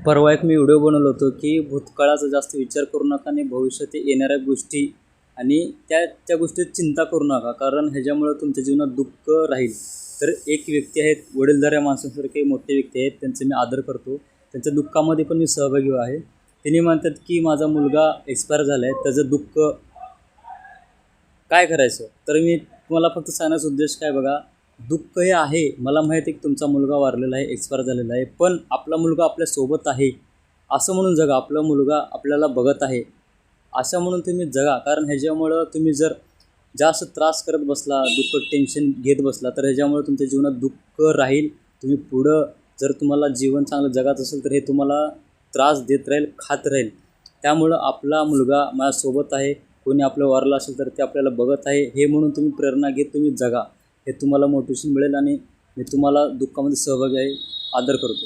परवा एक मी व्हिडिओ बनवलं होतं की भूतकाळाचा जास्त विचार करू नका आणि भविष्यात येणाऱ्या गोष्टी आणि त्या गोष्टीत चिंता करू नका, कारण ह्याच्यामुळं तुमच्या जीवनात दुःख राहील. तर एक व्यक्ती आहेत, वडीलधाऱ्या माणसांसारखे मोठे व्यक्ती आहेत, त्यांचे मी आदर करतो. त्यांच्या दुःखामध्ये पण मी सहभागी आहे. त्यांनी म्हणतात की माझा मुलगा एक्सपायर झाला आहे, त्याचं दुःख काय करायचं. तर मी तुम्हाला फक्त सांगण्याचा उद्देश काय बघा, दुःख हे आहे, मला माहिती आहे की तुमचा मुलगा वारलेला आहे, एक्सपायर झालेला आहे, पण आपला मुलगा आपल्यासोबत आहे असं म्हणून जगा. आपला मुलगा आपल्याला बघत आहे असं म्हणून तुम्ही जगा. कारण ह्याच्यामुळं तुम्ही जर जास्त त्रास करत बसला, दुःख टेन्शन घेत बसला, तर ह्याच्यामुळं तुमच्या जीवनात दुःख राहील. तुम्ही पुढं जर तुम्हाला जीवन चांगलं जगायचं असेल तर हे तुम्हाला त्रास देत राहील, खात राहील. त्यामुळं आपला मुलगा माझ्यासोबत आहे, कोणी आपलं वारलं असेल तर ते आपल्याला बघत आहे हे म्हणून तुम्ही प्रेरणा घेत तुम्ही जगा. हे तुम्हाला मोटिवेशन मिळेल आणि मी तुम्हाला दुःखामध्ये सहभागी आहे, आदर करतो.